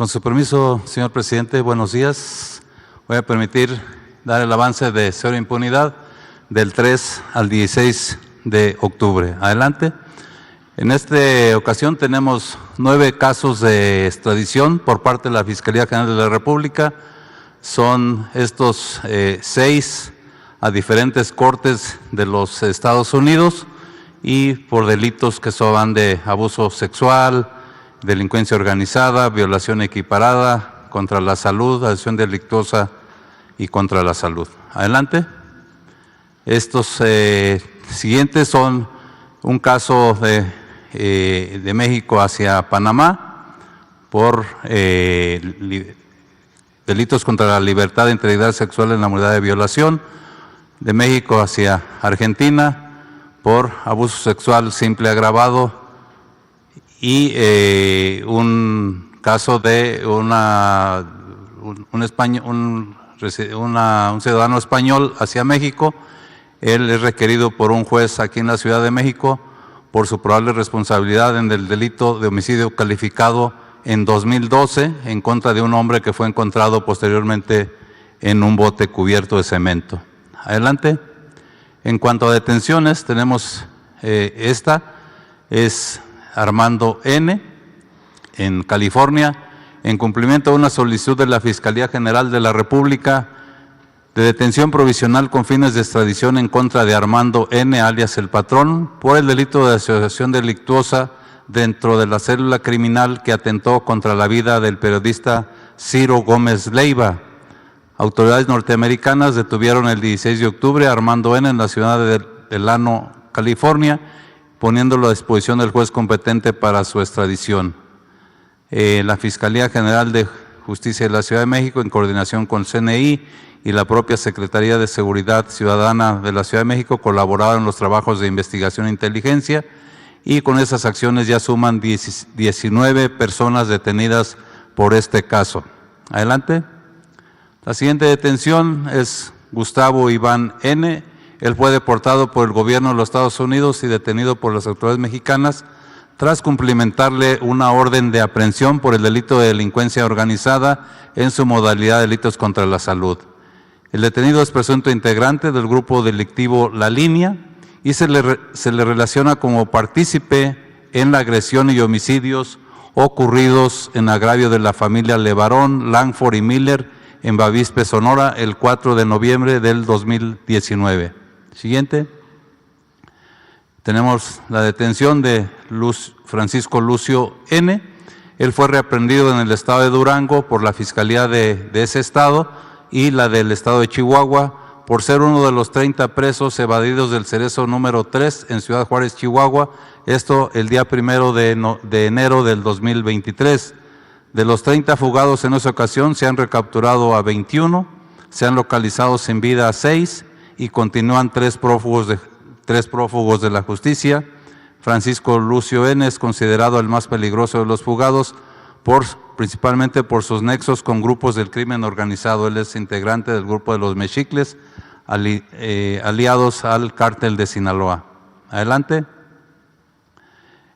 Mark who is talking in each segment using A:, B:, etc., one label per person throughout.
A: Con su permiso, señor presidente, buenos días. Voy a permitir dar el avance de cero impunidad del 3 al 16 de octubre. Adelante. En esta ocasión tenemos 9 casos de extradición por parte de la Fiscalía General de la República. Son estos 6 a diferentes cortes de los Estados Unidos y por delitos que van de abuso sexual, delincuencia organizada, violación equiparada, contra la salud, acción delictuosa y contra la salud. Adelante. Estos siguientes son un caso de México hacia Panamá por delitos contra la libertad e integridad sexual en la modalidad de violación, de México hacia Argentina por abuso sexual simple agravado y un caso de un ciudadano español hacia México. Él es requerido por un juez aquí en la Ciudad de México por su probable responsabilidad en el delito de homicidio calificado en 2012 en contra de un hombre que fue encontrado posteriormente en un bote cubierto de cemento. Adelante. En cuanto a detenciones, tenemos esta es Armando N. en California, en cumplimiento de una solicitud de la Fiscalía General de la República de detención provisional con fines de extradición en contra de Armando N., alias El Patrón, por el delito de asociación delictuosa dentro de la célula criminal que atentó contra la vida del periodista Ciro Gómez Leiva. Autoridades norteamericanas detuvieron el 16 de octubre a Armando N. en la ciudad de Delano, California, poniéndolo a disposición del juez competente para su extradición. La Fiscalía General de Justicia de la Ciudad de México, en coordinación con CNI y la propia Secretaría de Seguridad Ciudadana de la Ciudad de México, colaboraron en los trabajos de investigación e inteligencia y con esas acciones ya suman 19 personas detenidas por este caso. Adelante. La siguiente detención es Gustavo Iván N. Él fue deportado por el gobierno de los Estados Unidos y detenido por las autoridades mexicanas tras cumplimentarle una orden de aprehensión por el delito de delincuencia organizada en su modalidad de delitos contra la salud. El detenido es presunto integrante del grupo delictivo La Línea y se le relaciona como partícipe en la agresión y homicidios ocurridos en agravio de la familia Levarón, Langford y Miller en Bavispe, Sonora, el 4 de noviembre del 2019. Siguiente. Tenemos la detención de Francisco Lucio N. Él fue reaprendido en el estado de Durango por la Fiscalía de ese estado y la del estado de Chihuahua por ser uno de los 30 presos evadidos del Cerezo número 3 en Ciudad Juárez, Chihuahua, esto el día 1 de enero del 2023. De los 30 fugados en esa ocasión se han recapturado a 21, se han localizado sin vida a 6 y continúan 3 prófugos de la justicia. Francisco Lucio N. es considerado el más peligroso de los fugados, principalmente por sus nexos con grupos del crimen organizado. Él es integrante del grupo de los Mexicles, aliados al cártel de Sinaloa. Adelante.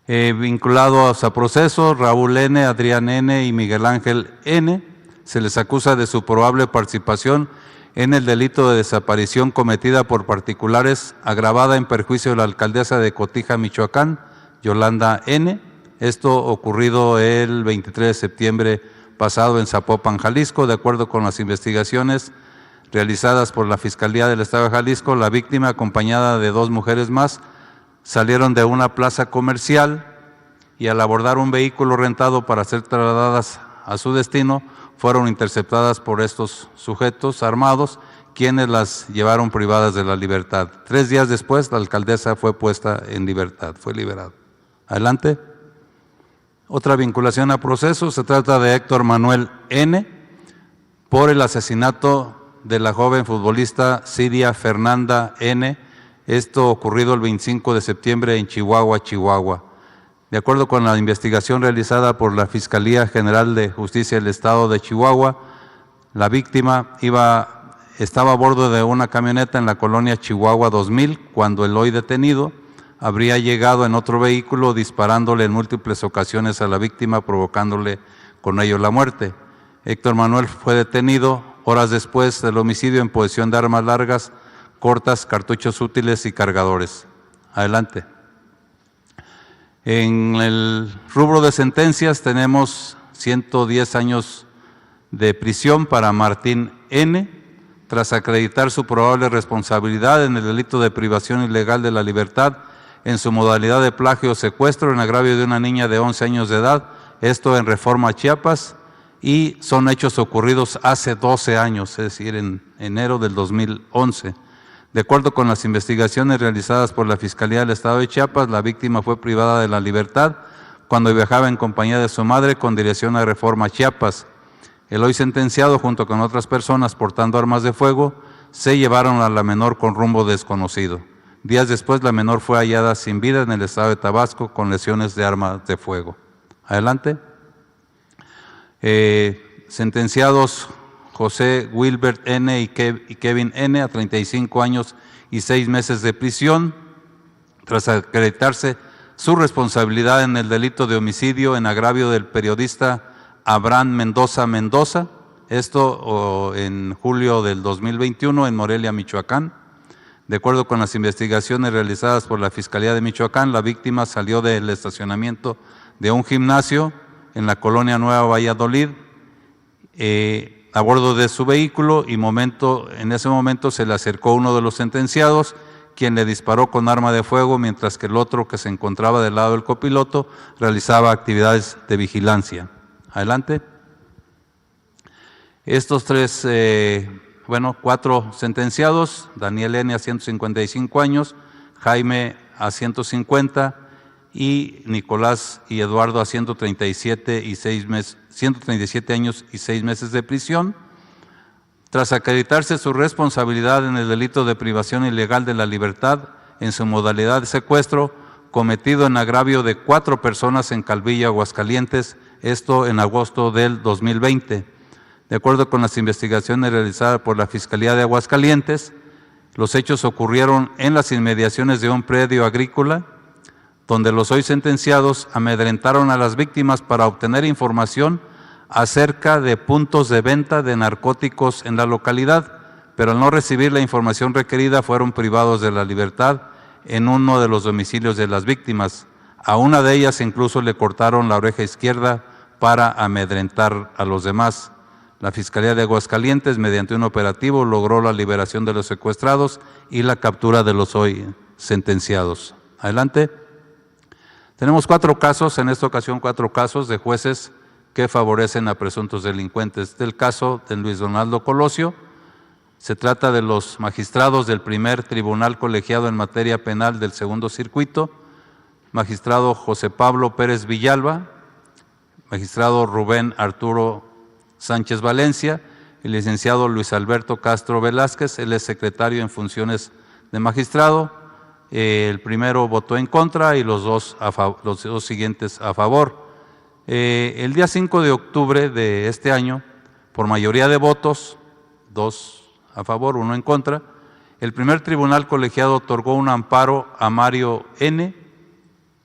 A: Vinculados a proceso, Raúl N., Adrián N. y Miguel Ángel N. se les acusa de su probable participación en el delito de desaparición cometida por particulares agravada en perjuicio de la alcaldesa de Cotija, Michoacán, Yolanda N. Esto ocurrido el 23 de septiembre pasado en Zapopan, Jalisco. De acuerdo con las investigaciones realizadas por la Fiscalía del Estado de Jalisco, la víctima, acompañada de 2 mujeres más, salieron de una plaza comercial y al abordar un vehículo rentado para ser trasladadas a su destino, fueron interceptadas por estos sujetos armados, quienes las llevaron privadas de la libertad. 3 días después, la alcaldesa fue puesta en libertad, fue liberada. Adelante. Otra vinculación a proceso, se trata de Héctor Manuel N. por el asesinato de la joven futbolista Siria Fernanda N., esto ocurrido el 25 de septiembre en Chihuahua, Chihuahua. De acuerdo con la investigación realizada por la Fiscalía General de Justicia del Estado de Chihuahua, la víctima estaba a bordo de una camioneta en la colonia Chihuahua 2000 cuando el hoy detenido habría llegado en otro vehículo disparándole en múltiples ocasiones a la víctima, provocándole con ello la muerte. Héctor Manuel fue detenido horas después del homicidio en posesión de armas largas, cortas, cartuchos útiles y cargadores. Adelante. En el rubro de sentencias tenemos 110 años de prisión para Martín N., tras acreditar su probable responsabilidad en el delito de privación ilegal de la libertad en su modalidad de plagio o secuestro en agravio de una niña de 11 años de edad, esto en Reforma, Chiapas, y son hechos ocurridos hace 12 años, es decir, en enero del 2011. De acuerdo con las investigaciones realizadas por la Fiscalía del Estado de Chiapas, la víctima fue privada de la libertad cuando viajaba en compañía de su madre con dirección a Reforma, Chiapas. El hoy sentenciado, junto con otras personas portando armas de fuego, se llevaron a la menor con rumbo desconocido. Días después, la menor fue hallada sin vida en el estado de Tabasco con lesiones de armas de fuego. Adelante. Sentenciados José Wilbert N. y Kevin N. a 35 años y 6 meses de prisión, tras acreditarse su responsabilidad en el delito de homicidio en agravio del periodista Abraham Mendoza, esto en julio del 2021 en Morelia, Michoacán. De acuerdo con las investigaciones realizadas por la Fiscalía de Michoacán, la víctima salió del estacionamiento de un gimnasio en la colonia Nueva Valladolid a bordo de su vehículo y en ese momento se le acercó uno de los sentenciados, quien le disparó con arma de fuego, mientras que el otro, que se encontraba del lado del copiloto, realizaba actividades de vigilancia. Adelante. Estos cuatro sentenciados: Daniel N. a 155 años, Jaime a 150 y Nicolás y Eduardo a 137 años y 6 meses de prisión, tras acreditarse su responsabilidad en el delito de privación ilegal de la libertad en su modalidad de secuestro cometido en agravio de 4 personas en Calvillo, Aguascalientes, esto en agosto del 2020. De acuerdo con las investigaciones realizadas por la Fiscalía de Aguascalientes, los hechos ocurrieron en las inmediaciones de un predio agrícola, donde los hoy sentenciados amedrentaron a las víctimas para obtener información acerca de puntos de venta de narcóticos en la localidad, pero al no recibir la información requerida fueron privados de la libertad en uno de los domicilios de las víctimas. A una de ellas incluso le cortaron la oreja izquierda para amedrentar a los demás. La Fiscalía de Aguascalientes, mediante un operativo, logró la liberación de los secuestrados y la captura de los hoy sentenciados. Adelante. Tenemos 4 casos, en esta ocasión 4 casos de jueces que favorecen a presuntos delincuentes. Del caso de Luis Donaldo Colosio, se trata de los magistrados del primer tribunal colegiado en materia penal del segundo circuito, magistrado José Pablo Pérez Villalba, magistrado Rubén Arturo Sánchez Valencia, el licenciado Luis Alberto Castro Velázquez, él es secretario en funciones de magistrado. El primero votó en contra y los dos siguientes a favor. El día 5 de octubre de este año, por mayoría de votos, 2 a favor, 1 en contra, el primer tribunal colegiado otorgó un amparo a Mario N.,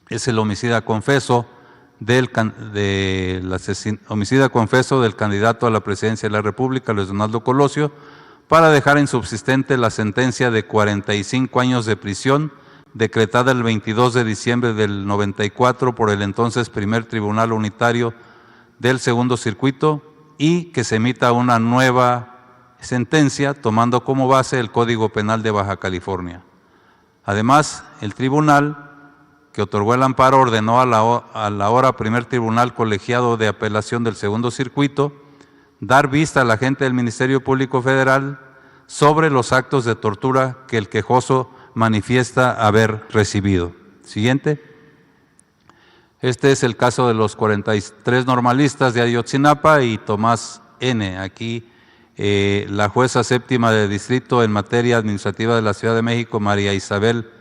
A: es el homicida confeso del candidato a la presidencia de la República, Luis Donaldo Colosio, para dejar insubsistente la sentencia de 45 años de prisión decretada el 22 de diciembre del 94 por el entonces primer Tribunal Unitario del Segundo Circuito y que se emita una nueva sentencia tomando como base el Código Penal de Baja California. Además, el tribunal que otorgó el amparo ordenó a la ahora primer Tribunal Colegiado de Apelación del Segundo Circuito dar vista al agente del Ministerio Público Federal sobre los actos de tortura que el quejoso manifiesta haber recibido. Siguiente. Este es el caso de los 43 normalistas de Ayotzinapa y Tomás N. Aquí la jueza séptima de distrito en materia administrativa de la Ciudad de México, María Isabel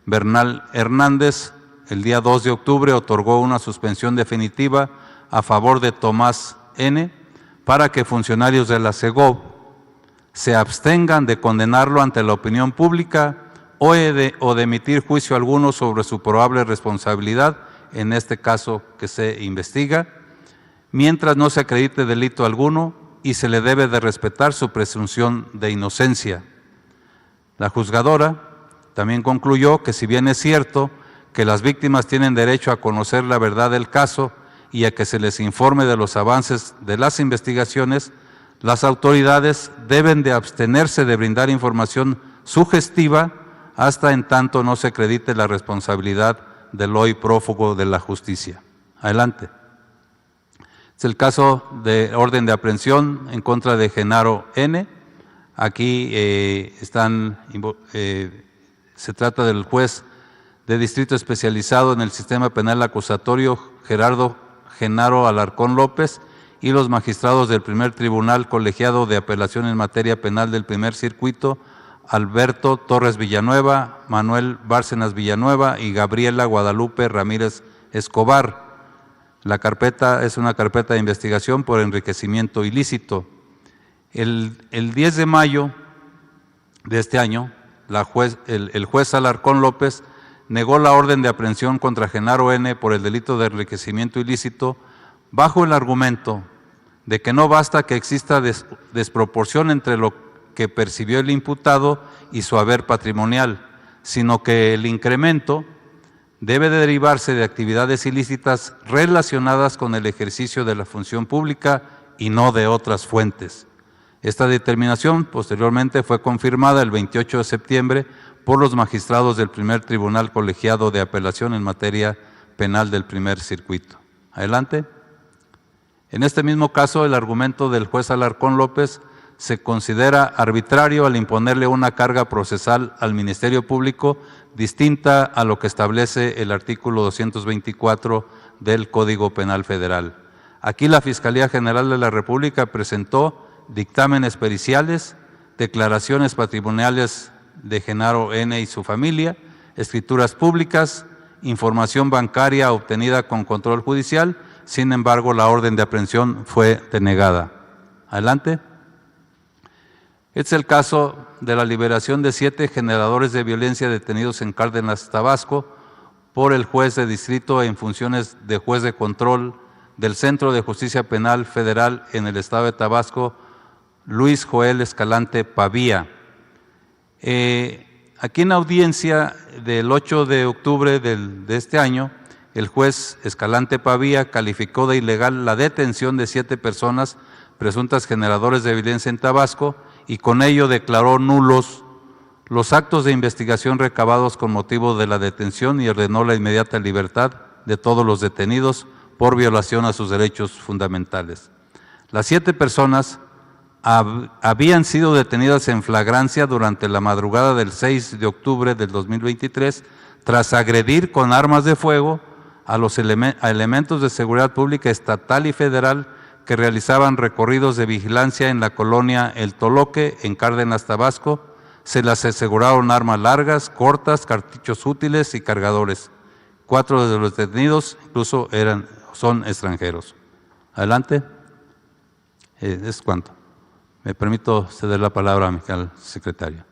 A: Bernal Hernández, el día 2 de octubre otorgó una suspensión definitiva a favor de Tomás N. para que funcionarios de la SEGOV se abstengan de condenarlo ante la opinión pública o de emitir juicio alguno sobre su probable responsabilidad en este caso que se investiga, mientras no se acredite delito alguno y se le debe de respetar su presunción de inocencia. La juzgadora también concluyó que si bien es cierto que las víctimas tienen derecho a conocer la verdad del caso y a que se les informe de los avances de las investigaciones, las autoridades deben de abstenerse de brindar información sugestiva hasta en tanto no se acredite la responsabilidad del hoy prófugo de la justicia. Adelante. Es el caso de orden de aprehensión en contra de Genaro N. Aquí se trata del juez de distrito especializado en el sistema penal acusatorio Genaro Alarcón López y los magistrados del primer tribunal colegiado de apelación en materia penal del primer circuito, Alberto Torres Villanueva, Manuel Bárcenas Villanueva y Gabriela Guadalupe Ramírez Escobar. La carpeta es una carpeta de investigación por enriquecimiento ilícito. El 10 de mayo de este año, el juez Alarcón López negó la orden de aprehensión contra Genaro N. por el delito de enriquecimiento ilícito bajo el argumento de que no basta que exista desproporción entre lo que percibió el imputado y su haber patrimonial, sino que el incremento debe de derivarse de actividades ilícitas relacionadas con el ejercicio de la función pública y no de otras fuentes. Esta determinación posteriormente fue confirmada el 28 de septiembre por los magistrados del primer tribunal colegiado de apelación en materia penal del primer circuito. Adelante. En este mismo caso, el argumento del juez Alarcón López se considera arbitrario al imponerle una carga procesal al Ministerio Público distinta a lo que establece el artículo 224 del Código Penal Federal. Aquí la Fiscalía General de la República presentó dictámenes periciales, declaraciones patrimoniales de Genaro N. y su familia, escrituras públicas, información bancaria obtenida con control judicial. Sin embargo, la orden de aprehensión fue denegada. Adelante. Este es el caso de la liberación de 7 generadores de violencia detenidos en Cárdenas, Tabasco, por el juez de distrito en funciones de juez de control del Centro de Justicia Penal Federal en el estado de Tabasco, Luis Joel Escalante Pavía. Aquí en audiencia del 8 de octubre de este año, el juez Escalante Pavía calificó de ilegal la detención de 7 personas presuntas generadores de violencia en Tabasco y con ello declaró nulos los actos de investigación recabados con motivo de la detención y ordenó la inmediata libertad de todos los detenidos por violación a sus derechos fundamentales. Las 7 personas habían sido detenidas en flagrancia durante la madrugada del 6 de octubre del 2023 tras agredir con armas de fuego a elementos de seguridad pública estatal y federal que realizaban recorridos de vigilancia en la colonia El Toloque, en Cárdenas, Tabasco. Se les aseguraron armas largas, cortas, cartuchos útiles y cargadores. 4 de los detenidos incluso son extranjeros. Adelante. ¿Es cuánto? Me permito ceder la palabra al secretario.